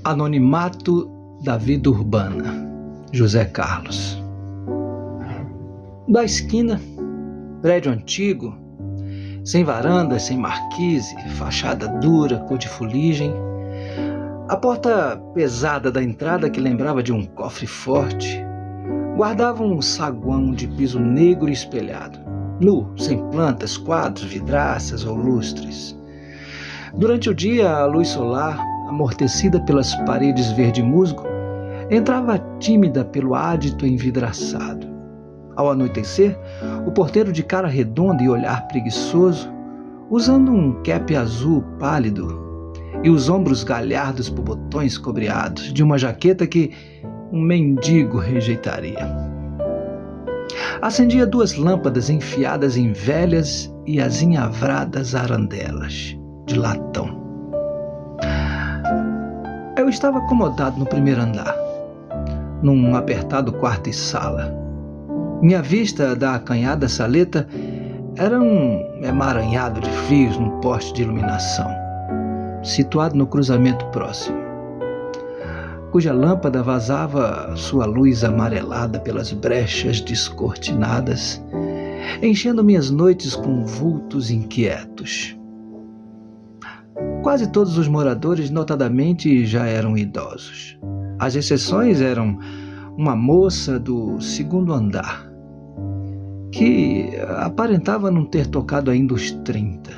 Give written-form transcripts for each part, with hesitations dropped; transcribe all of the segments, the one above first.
Anonimato da vida urbana, José Carlos. Da esquina, prédio antigo, sem varandas, sem marquise, fachada dura, cor de fuligem. A porta pesada da entrada, que lembrava de um cofre forte, guardava um saguão de piso negro e espelhado, nu, sem plantas, quadros, vidraças ou lustres. Durante o dia, a luz solar, amortecida pelas paredes verde musgo, entrava tímida pelo ádito envidraçado. Ao anoitecer, o porteiro de cara redonda e olhar preguiçoso, usando um cap azul pálido e os ombros galhardos por botões cobreados de uma jaqueta que um mendigo rejeitaria. Acendia 2 lâmpadas enfiadas em velhas e azinhavradas arandelas de latão. Eu estava acomodado no primeiro andar, num apertado quarto e sala. Minha vista da acanhada saleta era um emaranhado de fios num poste de iluminação, situado no cruzamento próximo, cuja lâmpada vazava sua luz amarelada pelas brechas descortinadas, enchendo minhas noites com vultos inquietos. Quase todos os moradores, notadamente, já eram idosos. As exceções eram uma moça do 2º andar, que aparentava não ter tocado ainda os 30,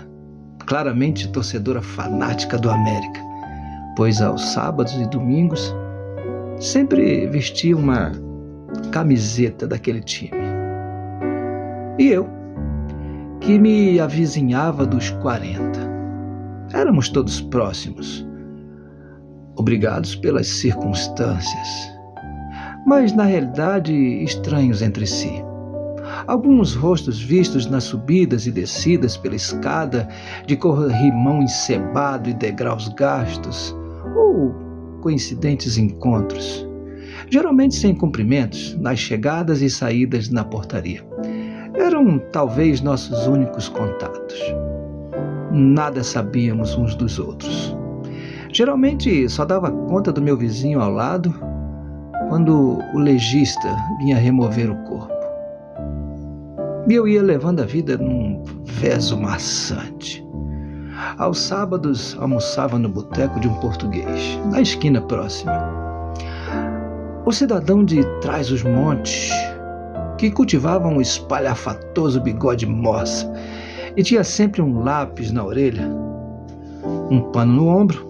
claramente torcedora fanática do América, pois aos sábados e domingos sempre vestia uma camiseta daquele time. E eu, que me avizinhava dos 40. Éramos todos próximos, obrigados pelas circunstâncias, mas na realidade estranhos entre si. Alguns rostos vistos nas subidas e descidas pela escada de corrimão encebado e degraus gastos, ou coincidentes encontros, geralmente sem cumprimentos, nas chegadas e saídas na portaria. Eram talvez nossos únicos contatos. Nada sabíamos uns dos outros. Geralmente só dava conta do meu vizinho ao lado quando o legista vinha remover o corpo. E eu ia levando a vida num veso maçante. Aos sábados almoçava no boteco de um português, na esquina próxima. O cidadão de Trás-os-Montes, que cultivava um espalhafatoso bigode moça e tinha sempre um lápis na orelha, um pano no ombro,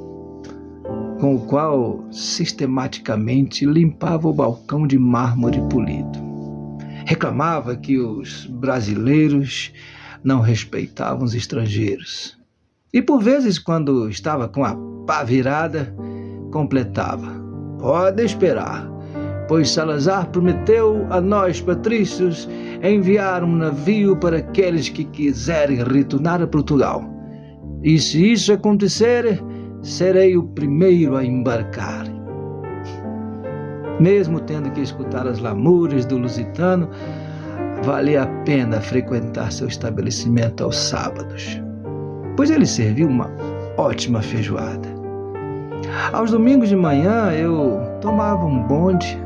com o qual sistematicamente limpava o balcão de mármore polido. Reclamava que os brasileiros não respeitavam os estrangeiros. E por vezes, quando estava com a pá virada, completava: "Pode esperar, pois Salazar prometeu a nós, patrícios, enviar um navio para aqueles que quiserem retornar a Portugal. E se isso acontecer, serei o primeiro a embarcar." Mesmo tendo que escutar as lamúrias do lusitano, valia a pena frequentar seu estabelecimento aos sábados, pois ele serviu uma ótima feijoada. Aos domingos de manhã eu tomava um bonde,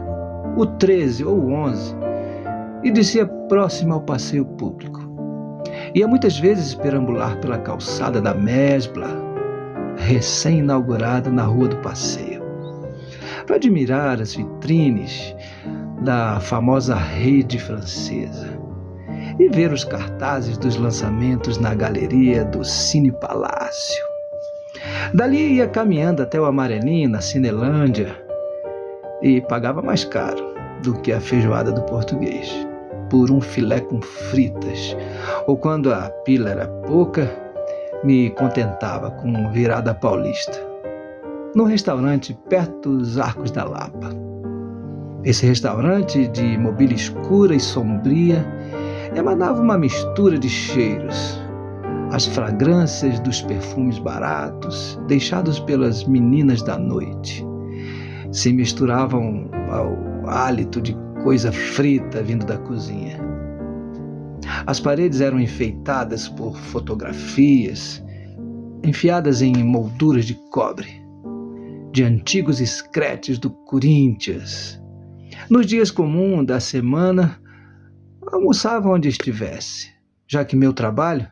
o 13 ou o 11, e descia próximo ao passeio público. Ia muitas vezes perambular pela calçada da Mesbla, recém-inaugurada na Rua do Passeio, para admirar as vitrines da famosa rede francesa e ver os cartazes dos lançamentos na galeria do Cine Palácio. Dali ia caminhando até o Amarelinho, na Cinelândia, e pagava mais caro do que a feijoada do português, por um filé com fritas, ou quando a pila era pouca, me contentava com virada paulista, num restaurante perto dos Arcos da Lapa. Esse restaurante, de mobília escura e sombria, emanava uma mistura de cheiros. As fragrâncias dos perfumes baratos, deixados pelas meninas da noite, se misturavam ao hálito de coisa frita vindo da cozinha. As paredes eram enfeitadas por fotografias enfiadas em molduras de cobre, de antigos escretes do Corinthians. Nos dias comuns da semana, almoçava onde estivesse, já que meu trabalho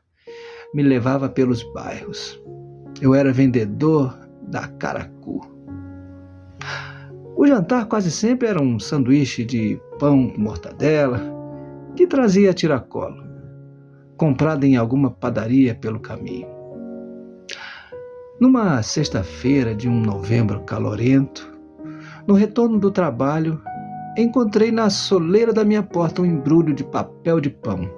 me levava pelos bairros. Eu era vendedor da Caracu. O jantar quase sempre era um sanduíche de pão com mortadela, que trazia a tiracolo, comprado em alguma padaria pelo caminho. Numa sexta-feira de um novembro calorento, no retorno do trabalho, encontrei na soleira da minha porta um embrulho de papel de pão,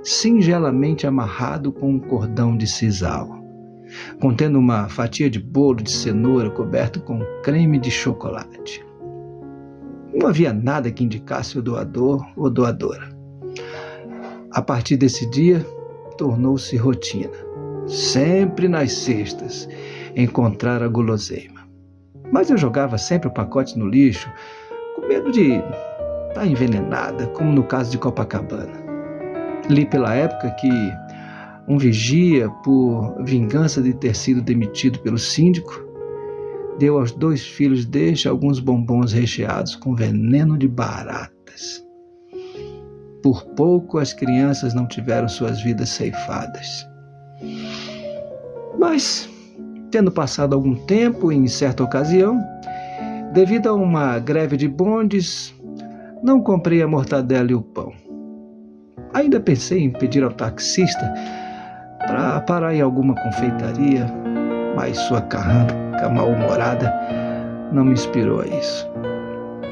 singelamente amarrado com um cordão de sisal, contendo uma fatia de bolo de cenoura coberto com creme de chocolate. Não havia nada que indicasse o doador ou doadora. A partir desse dia, tornou-se rotina, sempre nas sextas, encontrar a guloseima. Mas eu jogava sempre o pacote no lixo, com medo de estar envenenada, como no caso de Copacabana. Li pela época que um vigia, por vingança de ter sido demitido pelo síndico, deu aos 2 filhos deste alguns bombons recheados com veneno de baratas. Por pouco as crianças não tiveram suas vidas ceifadas. Mas, tendo passado algum tempo, em certa ocasião, devido a uma greve de bondes, não comprei a mortadela e o pão. Ainda pensei em pedir ao taxista para parar em alguma confeitaria, mas sua carranca mal-humorada não me inspirou a isso.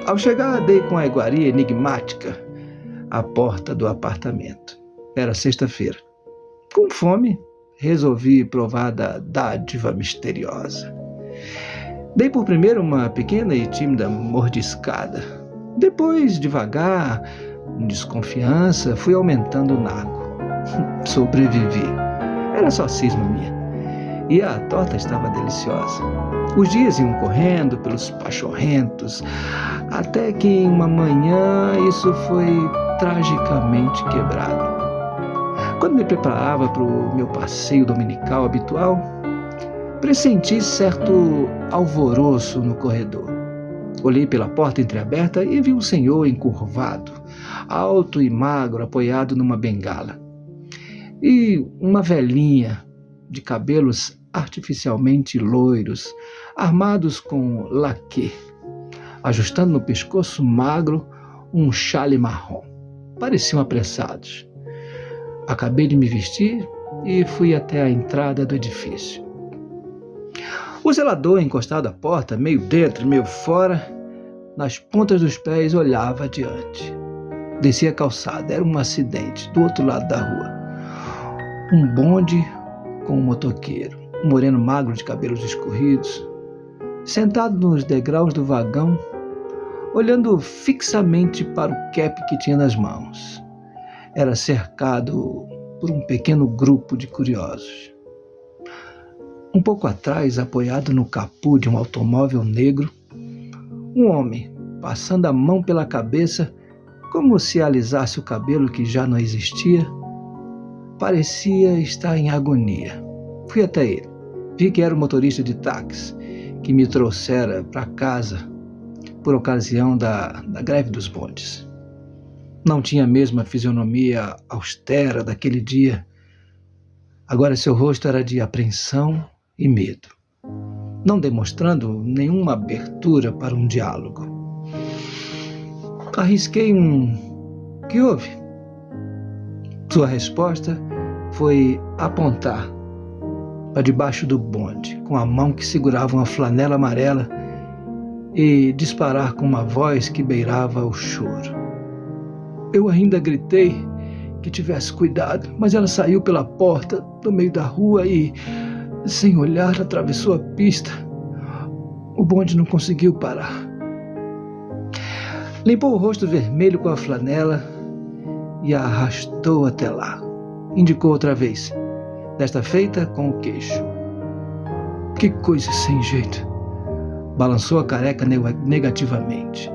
Ao chegar, dei com a iguaria enigmática à porta do apartamento. Era sexta-feira. Com fome, resolvi provar da dádiva misteriosa. Dei por primeiro uma pequena e tímida mordiscada. Depois, devagar, com desconfiança, fui aumentando o naco. Sobrevivi. Era só cisma minha. E a torta estava deliciosa. Os dias iam correndo pelos pachorrentos, até que em uma manhã isso foi tragicamente quebrado. Quando me preparava para o meu passeio dominical habitual, pressenti certo alvoroço no corredor. Olhei pela porta entreaberta e vi um senhor encurvado, alto e magro, apoiado numa bengala. E uma velhinha de cabelos artificialmente loiros, armados com laque, ajustando no pescoço magro um chale marrom. Pareciam apressados. Acabei de me vestir e fui até a entrada do edifício. O zelador, encostado à porta, meio dentro e meio fora, nas pontas dos pés, olhava adiante. Desci a calçada, era um acidente, do outro lado da rua. Um bonde com um motoqueiro, um moreno magro de cabelos escorridos, sentado nos degraus do vagão, olhando fixamente para o cap que tinha nas mãos. Era cercado por um pequeno grupo de curiosos. Um pouco atrás, apoiado no capô de um automóvel negro, um homem, passando a mão pela cabeça, como se alisasse o cabelo que já não existia, parecia estar em agonia. Fui até ele. Vi que era o motorista de táxi que me trouxera para casa por ocasião da greve dos bondes. Não tinha mesmo a fisionomia austera daquele dia. Agora seu rosto era de apreensão e medo, não demonstrando nenhuma abertura para um diálogo. Arrisquei "Que houve?" Sua resposta foi apontar para debaixo do bonde, com a mão que segurava uma flanela amarela, e disparar com uma voz que beirava o choro. Eu ainda gritei que tivesse cuidado, mas ela saiu pela porta, no meio da rua e, sem olhar, atravessou a pista. O bonde não conseguiu parar. Limpou o rosto vermelho com a flanela e a arrastou até lá. Indicou outra vez, desta feita com o queixo. Que coisa sem jeito. Balançou a careca negativamente.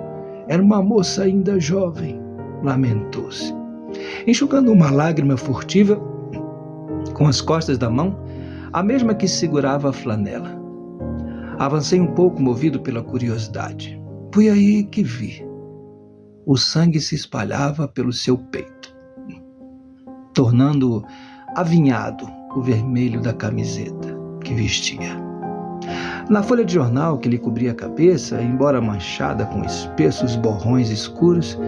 Era uma moça ainda jovem, lamentou-se. Enxugando uma lágrima furtiva com as costas da mão, a mesma que segurava a flanela. Avancei um pouco, movido pela curiosidade. Foi aí que vi. O sangue se espalhava pelo seu peito, tornando avinhado o vermelho da camiseta que vestia. Na folha de jornal que lhe cobria a cabeça, embora manchada com espessos borrões escuros,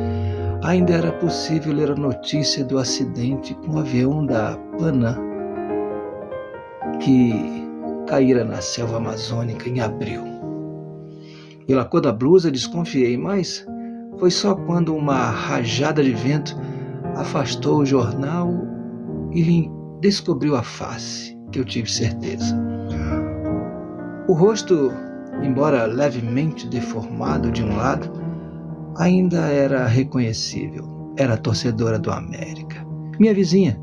ainda era possível ler a notícia do acidente com o avião da Panam que caíra na selva amazônica em abril. Pela cor da blusa desconfiei, mas foi só quando uma rajada de vento afastou o jornal e lhe descobriu a face que eu tive certeza. O rosto, embora levemente deformado de um lado, ainda era reconhecível. Era a torcedora do América, minha vizinha,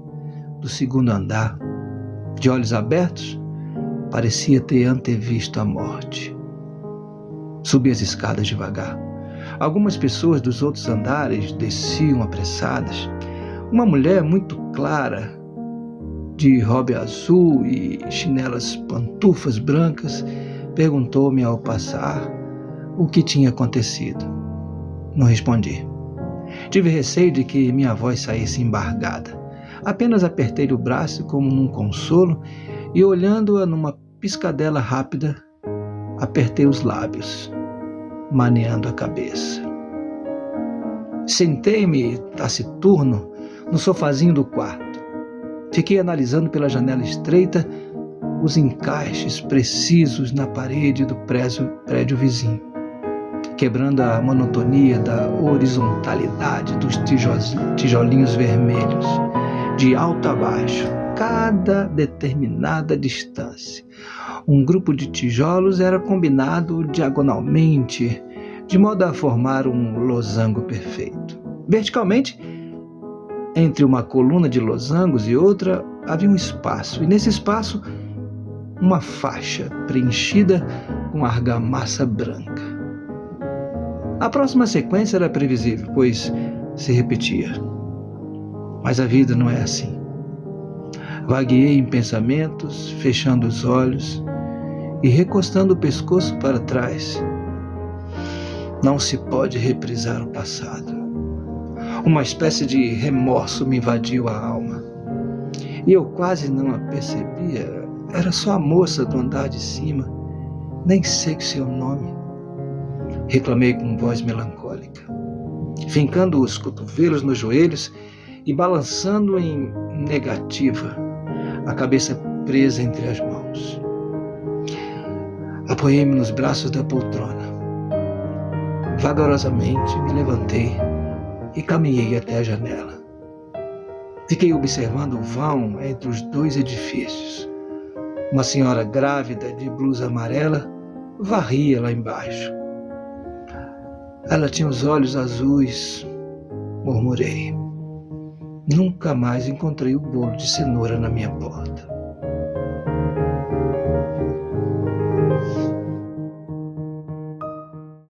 do segundo andar. De olhos abertos, parecia ter antevisto a morte. Subi as escadas devagar. Algumas pessoas dos outros andares desciam apressadas. Uma mulher muito clara, de robe azul e chinelas pantufas brancas, perguntou-me ao passar o que tinha acontecido. Não respondi. Tive receio de que minha voz saísse embargada. Apenas apertei-lhe o braço como num consolo e, olhando-a numa piscadela rápida, apertei os lábios, maneando a cabeça. Sentei-me, taciturno, no sofazinho do quarto. Fiquei analisando pela janela estreita os encaixes precisos na parede do prédio vizinho, quebrando a monotonia da horizontalidade dos tijolinhos vermelhos, de alto a baixo, cada determinada distância. Um grupo de tijolos era combinado diagonalmente, de modo a formar um losango perfeito. Verticalmente, entre uma coluna de losangos e outra, havia um espaço, e nesse espaço, uma faixa preenchida com argamassa branca. A próxima sequência era previsível, pois se repetia. Mas a vida não é assim. Vagueei em pensamentos, fechando os olhos e recostando o pescoço para trás. Não se pode reprisar o passado. Uma espécie de remorso me invadiu a alma. E eu quase não a percebia. Era só a moça do andar de cima. Nem sei o seu nome. Reclamei com voz melancólica, fincando os cotovelos nos joelhos e balançando em negativa, a cabeça presa entre as mãos. Apoiei-me nos braços da poltrona. Vagarosamente me levantei e caminhei até a janela. Fiquei observando o vão entre os dois edifícios. Uma senhora grávida de blusa amarela varria lá embaixo. Ela tinha os olhos azuis, murmurei. Nunca mais encontrei o bolo de cenoura na minha porta.